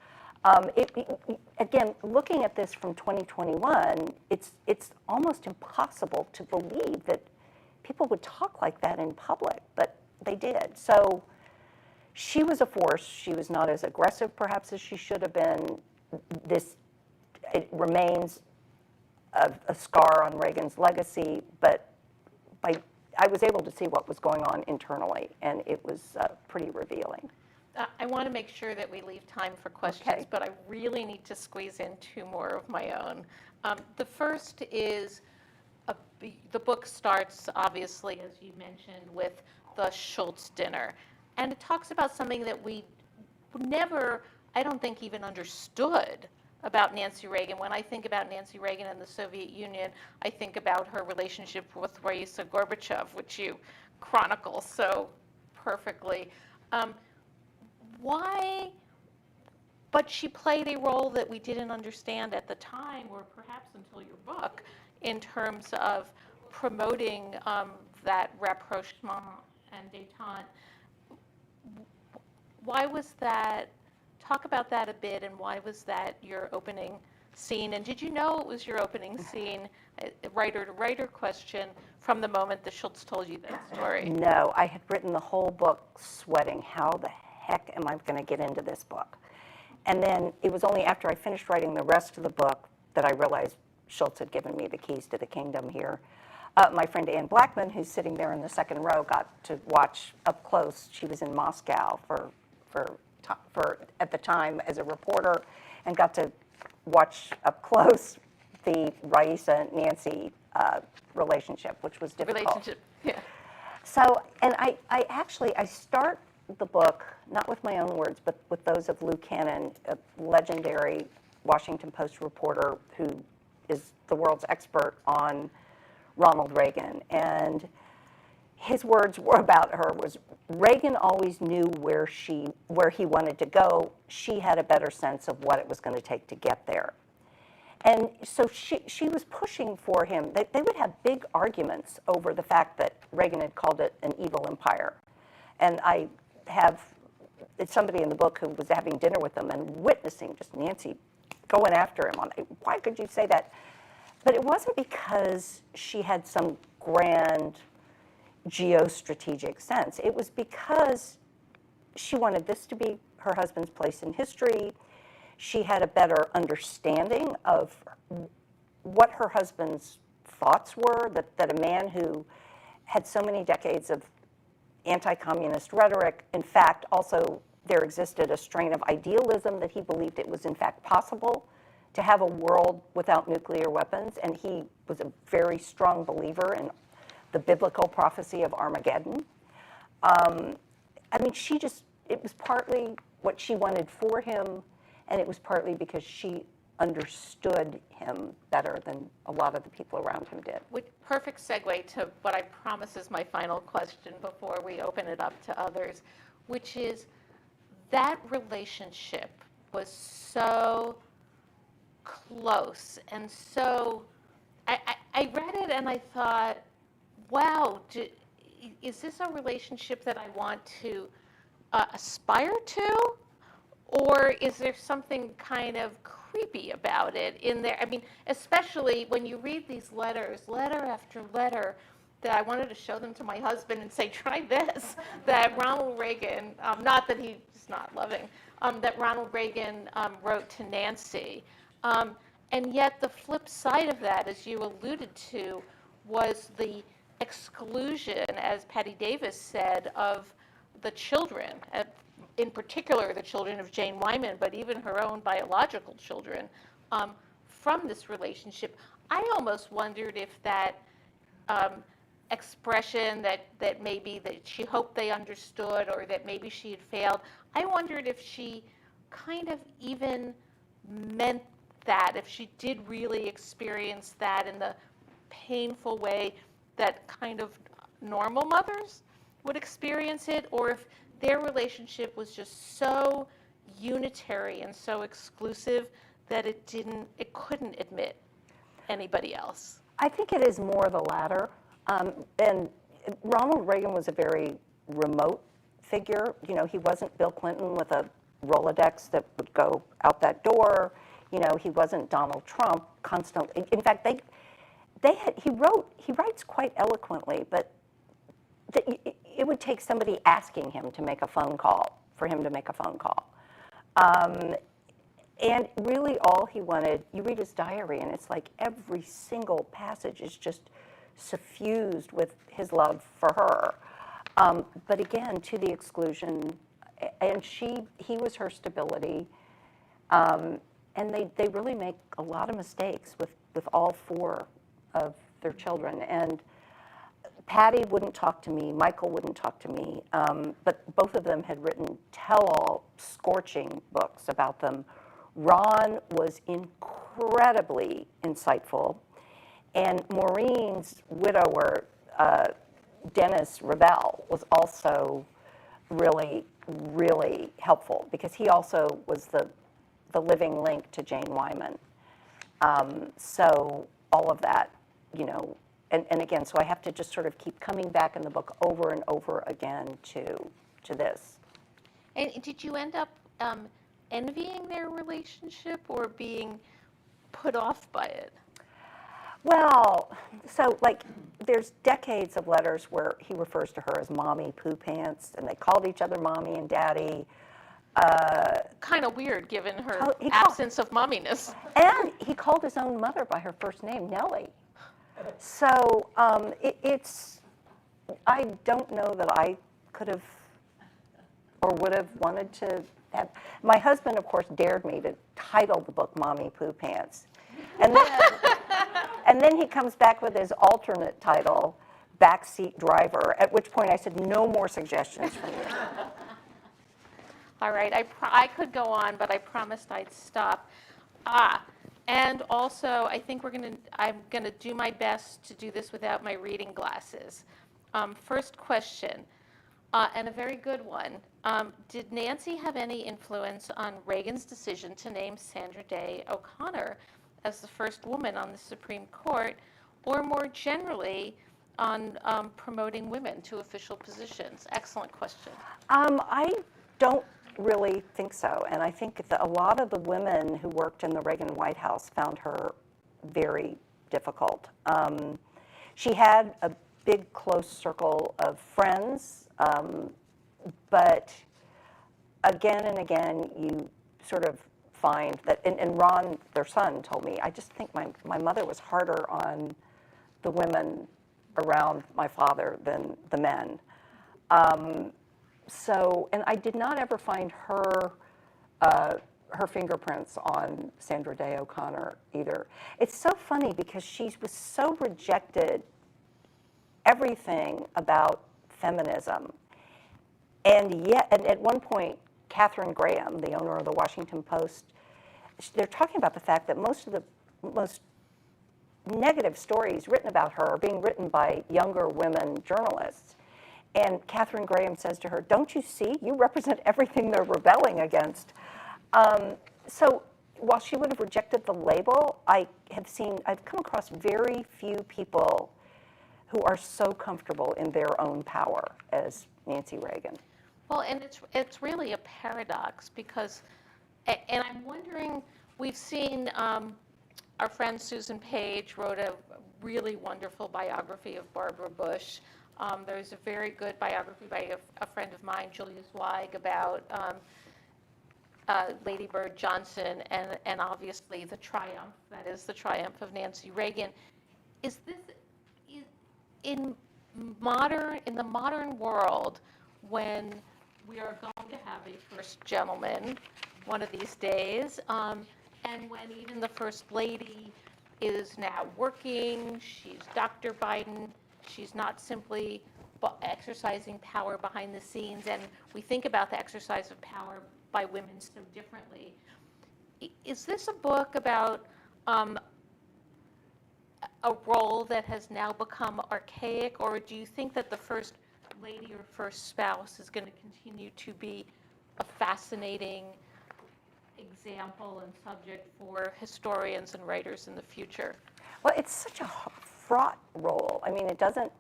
Again, looking at this from 2021, it's almost impossible to believe that people would talk like that in public, but they did. So she was a force. She was not as aggressive, perhaps, as she should have been. It remains a scar on Reagan's legacy, but I was able to see what was going on internally, and it was pretty revealing. I want to make sure that we leave time for questions, Okay. but I really need to squeeze in two more of my own. The first is, the book starts, obviously, as you mentioned, with the Schultz dinner. And it talks about something that we never, I don't think, even understood about Nancy Reagan. When I think about Nancy Reagan and the Soviet Union, I think about her relationship with Raisa Gorbachev, which you chronicle so perfectly. Why? But she played a role that we didn't understand at the time, or perhaps until your book, in terms of promoting that rapprochement and détente. Why was that? Talk about that a bit, and why was that your opening scene? And did you know it was your opening scene, writer-to-writer question, from the moment that Schultz told you that story? No, I had written the whole book sweating, how the heck am I going to get into this book? And then it was only after I finished writing the rest of the book that I realized Schultz had given me the keys to the kingdom here. My friend Ann Blackman, who's sitting there in the second row, got to watch up close. She was in Moscow for at the time as a reporter, and got to watch up close the Raisa-Nancy relationship, which was difficult. Yeah. So, and I start the book, not with my own words, but with those of Lou Cannon, a legendary Washington Post reporter who is the world's expert on Ronald Reagan. And his words were about her was, Reagan always knew where he wanted to go. She had a better sense of what it was going to take to get there. And so she was pushing for him. They would have big arguments over the fact that Reagan had called it an evil empire. And I have somebody in the book who was having dinner with them and witnessing just Nancy going after him on, why could you say that? But it wasn't because she had some grand geostrategic sense. It was because she wanted this to be her husband's place in history. She had a better understanding of what her husband's thoughts were, that a man who had so many decades of anti-communist rhetoric, in fact, also there existed a strain of idealism that he believed it was in fact possible to have a world without nuclear weapons, and he was a very strong believer in the biblical prophecy of Armageddon. It was partly what she wanted for him, and it was partly because she understood him better than a lot of the people around him did. Perfect segue to what I promise is my final question before we open it up to others, which is that relationship was so close, and so I read it and I thought, wow, is this a relationship that I want to aspire to? Or is there something kind of creepy about it in there? I mean, especially when you read these letters, letter after letter, that I wanted to show them to my husband and say, try this, that Ronald Reagan, not that he's not loving, that Ronald Reagan wrote to Nancy. And yet the flip side of that, as you alluded to, was the exclusion, as Patty Davis said, of the children, in particular the children of Jane Wyman, but even her own biological children, from this relationship. I almost wondered if that expression that maybe that she hoped they understood, or that maybe she had failed, I wondered if she kind of even meant that, if she did really experience that in the painful way that kind of normal mothers would experience it, or if their relationship was just so unitary and so exclusive that it couldn't admit anybody else. I think it is more the latter. And Ronald Reagan was a very remote figure. You know, he wasn't Bill Clinton with a Rolodex that would go out that door. You know, he wasn't Donald Trump constantly. In fact, he writes quite eloquently, but it would take somebody asking him to make a phone call for him to make a phone call. And really all he wanted, you read his diary and it's like every single passage is just suffused with his love for her. But again, to the exclusion, and he was her stability. And they really make a lot of mistakes with all four of their children. And Patty wouldn't talk to me, Michael wouldn't talk to me, but both of them had written tell-all scorching books about them. Ron was incredibly insightful, and Maureen's widower, Dennis Rebell, was also really, really helpful because he also was the living link to Jane Wyman. So all of that, you know, and again, so I have to just sort of keep coming back in the book over and over again to this. And did you end up envying their relationship or being put off by it? Well, so like there's decades of letters where he refers to her as Mommy Poo Pants, and they called each other Mommy and Daddy. Kind of weird given her He absence of momminess. And he called his own mother by her first name, Nellie. So I don't know that I could have or would have wanted to have. My husband, of course, dared me to title the book Mommy Poo Pants. And then he comes back with his alternate title, Backseat Driver, at which point I said, no more suggestions from you. All right, I could go on, but I promised I'd stop. And also, I think I'm gonna do my best to do this without my reading glasses. First question, and a very good one. Did Nancy have any influence on Reagan's decision to name Sandra Day O'Connor as the first woman on the Supreme Court, or more generally, on promoting women to official positions? Excellent question. I don't really think so, and I think that a lot of the women who worked in the Reagan White House found her very difficult. She had a big, close circle of friends, but again and again, you sort of find that, and Ron, their son, told me, I just think my mother was harder on the women around my father than the men. So, and I did not ever find her fingerprints on Sandra Day O'Connor either. It's so funny because she was so rejected everything about feminism. And yet, and at one point, Katharine Graham, the owner of the Washington Post, they're talking about the fact that most of the most negative stories written about her are being written by younger women journalists. And Katharine Graham says to her, don't you see, you represent everything they're rebelling against. So while she would have rejected the label, I've come across very few people who are so comfortable in their own power as Nancy Reagan. Well, and it's really a paradox because, and I'm wondering, we've seen our friend Susan Page wrote a really wonderful biography of Barbara Bush. There's a very good biography by a friend of mine, Julia Zweig, about Lady Bird Johnson and obviously the triumph, that is the triumph of Nancy Reagan. Is this, in the modern world, when we are going to have a first gentleman one of these days, and when even the first lady is now working, she's Dr. Biden, she's not simply exercising power behind the scenes, and we think about the exercise of power by women so differently. Is this a book about a role that has now become archaic, or do you think that the first lady or first spouse is going to continue to be a fascinating example and subject for historians and writers in the future? Well, it's such a fraught role. I mean, it doesn't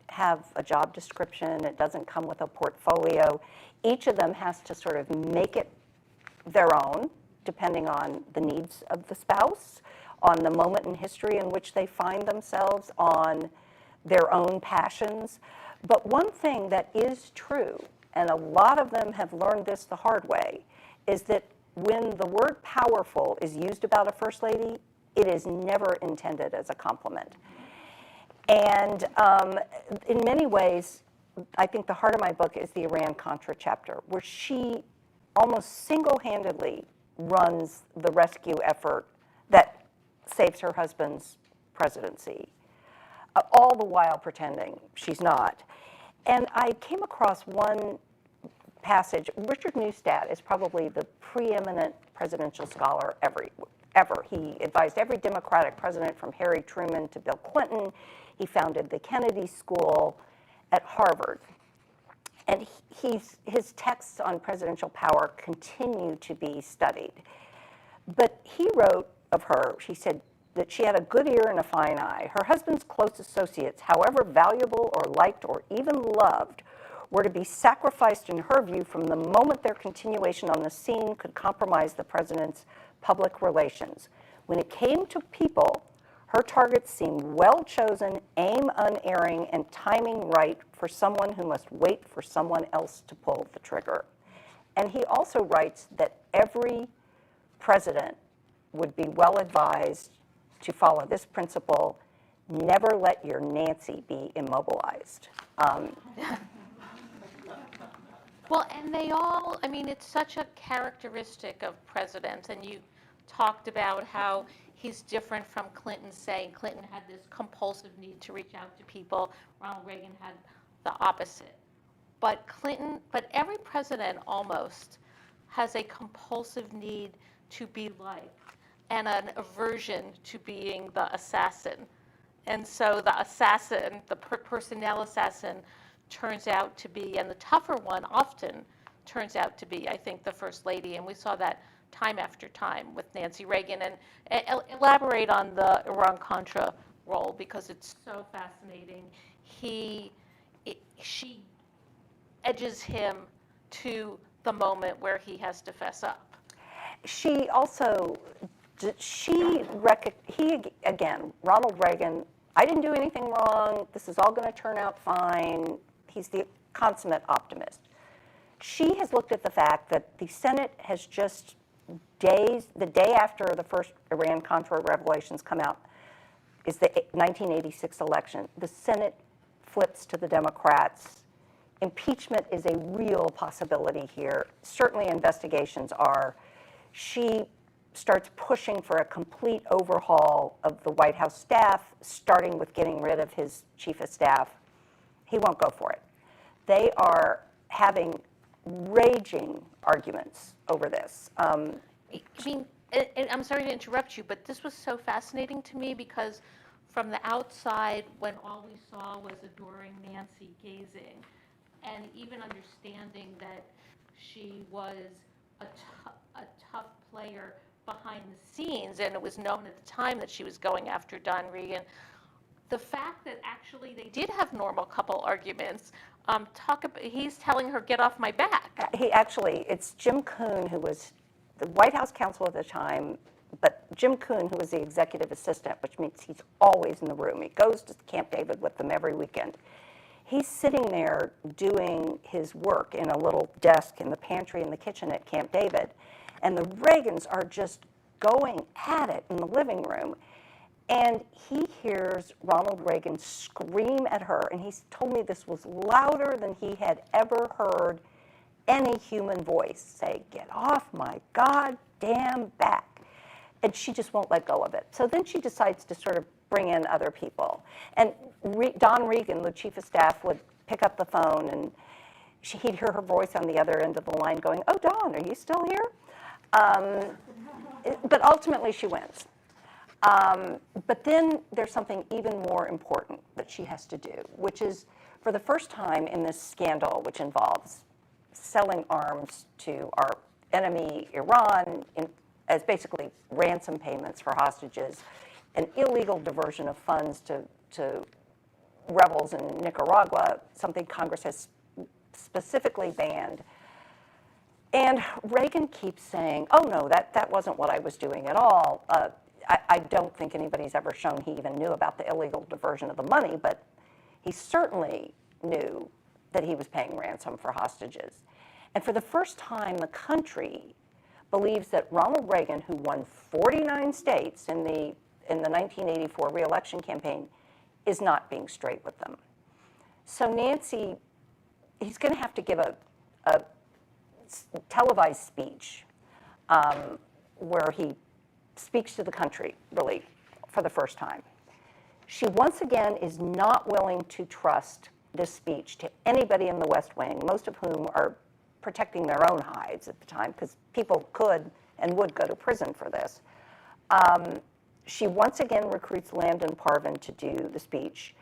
have a job description. It doesn't come with a portfolio. Each of them has to sort of make it their own, depending on the needs of the spouse, on the moment in history in which they find themselves, on their own passions. But one thing that is true, and a lot of them have learned this the hard way, is that when the word powerful is used about a first lady, it is never intended as a compliment. And in many ways, I think the heart of my book is the Iran-Contra chapter, where she almost single-handedly runs the rescue effort that saves her husband's presidency, all the while pretending she's not. And I came across one passage. Richard Neustadt is probably the preeminent presidential scholar ever. He advised every Democratic president from Harry Truman to Bill Clinton. He founded the Kennedy School at Harvard. And his texts on presidential power continue to be studied. But he wrote of her, she said that she had a good ear and a fine eye. Her husband's close associates, however valuable or liked or even loved, were to be sacrificed in her view from the moment their continuation on the scene could compromise the president's public relations. When it came to people, her targets seemed well chosen, aim unerring, and timing right for someone who must wait for someone else to pull the trigger. And he also writes that every president would be well advised to follow this principle: never let your Nancy be immobilized. Well, and they all, I mean, it's such a characteristic of presidents, and you talked about how he's different from Clinton, saying Clinton had this compulsive need to reach out to people. Ronald Reagan had the opposite. But every president almost has a compulsive need to be liked and an aversion to being the assassin. And so the assassin, the personnel assassin, turns out to be, and the tougher one often turns out to be, I think, the First Lady. And we saw that time after time with Nancy Reagan. And elaborate on the Iran-Contra role, because it's so fascinating. She edges him to the moment where he has to fess up. He again, Ronald Reagan, I didn't do anything wrong, this is all going to turn out fine. He's the consummate optimist. She has looked at the fact that the Senate has just the day after the first Iran-Contra revelations come out is the 1986 election. The Senate flips to the Democrats. Impeachment is a real possibility here. Certainly investigations are. She starts pushing for a complete overhaul of the White House staff, starting with getting rid of his chief of staff. He won't go for it. They are having raging arguments over this. I mean, and I'm sorry to interrupt you, but this was so fascinating to me because from the outside, when all we saw was adoring Nancy gazing, and even understanding that she was a tough player behind the scenes, and it was known at the time that she was going after Don Regan. The fact that actually they did have normal couple arguments, he's telling her, get off my back. It's Jim Coon, who was the White House counsel at the time, but Jim Coon, who was the executive assistant, which means he's always in the room. He goes to Camp David with them every weekend. He's sitting there doing his work in a little desk in the pantry in the kitchen at Camp David, and the Reagans are just going at it in the living room. And he hears Ronald Reagan scream at her, and he's told me this was louder than he had ever heard any human voice say, get off my goddamn back. And she just won't let go of it. So then she decides to sort of bring in other people. And Don Regan, the chief of staff, would pick up the phone, and he'd hear her voice on the other end of the line going, oh, Don, are you still here? But ultimately she wins. But then there's something even more important that she has to do, which is for the first time in this scandal, which involves selling arms to our enemy, Iran, as basically ransom payments for hostages, an illegal diversion of funds to rebels in Nicaragua, something Congress has specifically banned. And Reagan keeps saying, oh no, that wasn't what I was doing at all. I don't think anybody's ever shown he even knew about the illegal diversion of the money, but he certainly knew that he was paying ransom for hostages. And for the first time, the country believes that Ronald Reagan, who won 49 states in the 1984 re-election campaign, is not being straight with them. So Nancy, he's going to have to give a televised speech where he speaks to the country, really, for the first time. She once again is not willing to trust this speech to anybody in the West Wing, most of whom are protecting their own hides at the time, because people could and would go to prison for this. She once again recruits Landon Parvin to do the speech.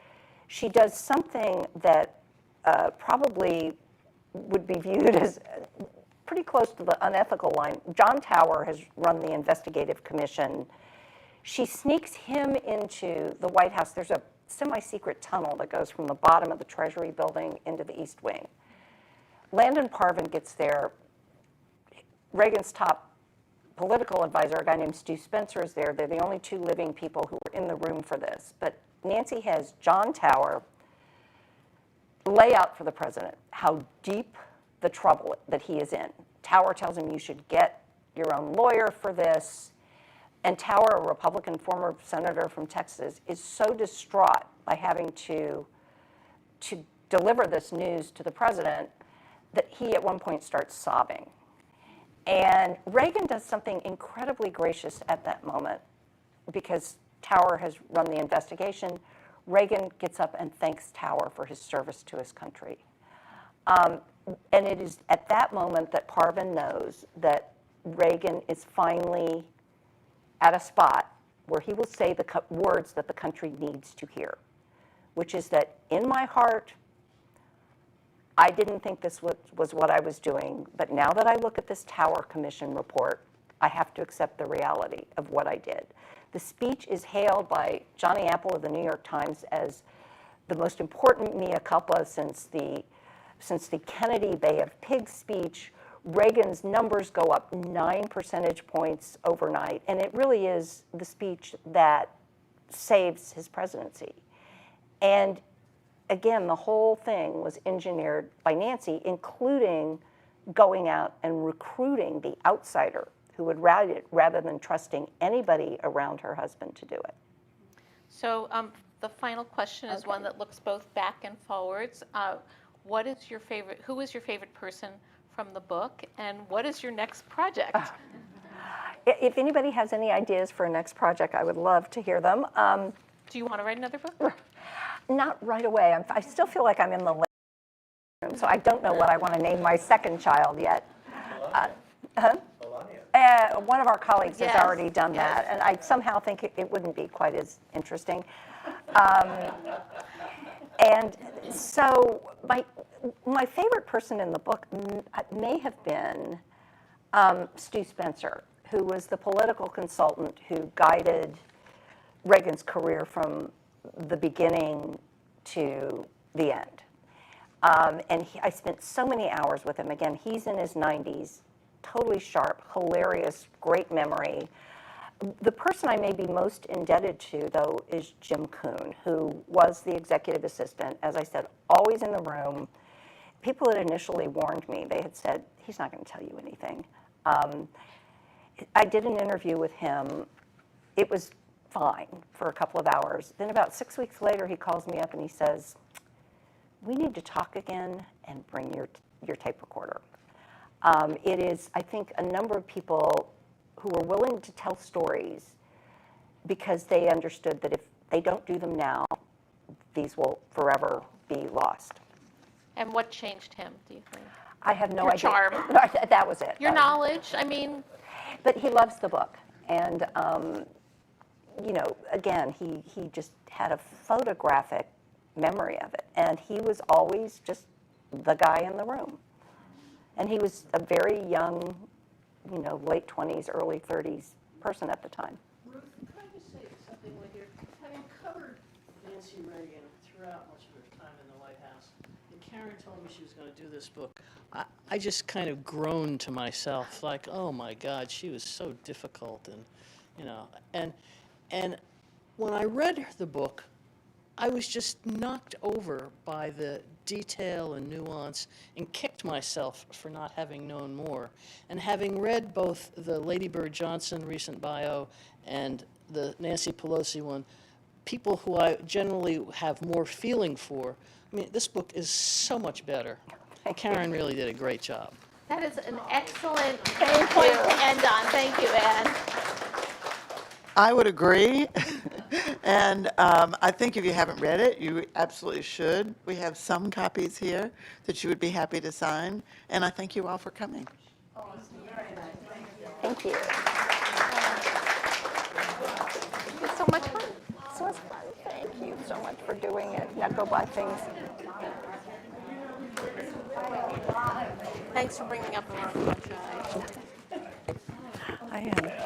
She does something that probably would be viewed as pretty close to the unethical line. John Tower has run the investigative commission. She sneaks him into the White House. There's a semi-secret tunnel that goes from the bottom of the Treasury building into the East Wing. Landon Parvin gets there. Reagan's top political advisor, a guy named Stu Spencer, is there. They're the only two living people who were in the room for this. But Nancy has John Tower lay out for the president how deep the trouble that he is in. Tower tells him you should get your own lawyer for this. And Tower, a Republican former senator from Texas, is so distraught by having to deliver this news to the president that he at one point starts sobbing. And Reagan does something incredibly gracious at that moment because Tower has run the investigation. Reagan gets up and thanks Tower for his service to his country. And it is at that moment that Parvin knows that Reagan is finally at a spot where he will say the words that the country needs to hear, which is that in my heart, I didn't think this was what I was doing, but now that I look at this Tower Commission report, I have to accept the reality of what I did. The speech is hailed by Johnny Apple of the New York Times as the most important mea culpa since the Kennedy Bay of Pigs speech. Reagan's numbers go up 9 percentage points overnight, and it really is the speech that saves his presidency. And again, the whole thing was engineered by Nancy, including going out and recruiting the outsider who would write it rather than trusting anybody around her husband to do it. So the final question is one that looks both back and forwards. Who is your favorite person from the book, and what is your next project? If anybody has any ideas for a next project, I would love to hear them. Do you want to write another book? Not right away. I still feel like I'm in the late room, so I don't know what I want to name my second child yet. One of our colleagues has already done that, and I somehow think it wouldn't be quite as interesting. And so my favorite person in the book may have been Stu Spencer, who was the political consultant who guided Reagan's career from the beginning to the end. And I spent so many hours with him. Again, he's in his 90s, totally sharp, hilarious, great memory. The person I may be most indebted to, though, is Jim Kuhn, who was the executive assistant, as I said, always in the room. People had initially warned me. They had said, he's not going to tell you anything. I did an interview with him. It was fine for a couple of hours. Then about 6 weeks later, he calls me up and he says, we need to talk again and bring your tape recorder. It is, I think, a number of people who are willing to tell stories because they understood that if they don't do them now, these will forever be lost. And what changed him, do you think? I have no Your idea. charm. That was it. Your knowledge, I mean. But he loves the book. And, you know, again, he just had a photographic memory of it. And he was always just the guy in the room. And he was a very young, you know, late 20s, early 30s person at the time. Ruth, can I just say something with you? Having covered Nancy Reagan throughout much of her time in the White House, and Karen told me she was going to do this book, I just kind of groaned to myself, like, oh my God, she was so difficult, and you know, and when I read the book, I was just knocked over by the detail and nuance and kicked myself for not having known more. And having read both the Lady Bird Johnson recent bio and the Nancy Pelosi one, people who I generally have more feeling for, I mean, this book is so much better. Karen really did a great job. That is an excellent point to end on. Thank you, Anne. I would agree. And I think if you haven't read it, you absolutely should. We have some copies here that you would be happy to sign. And I thank you all for coming. Thank you. It's so much fun. So much fun. Thank you so much for doing it. Now go buy things. Thanks for bringing up the lunch. I am.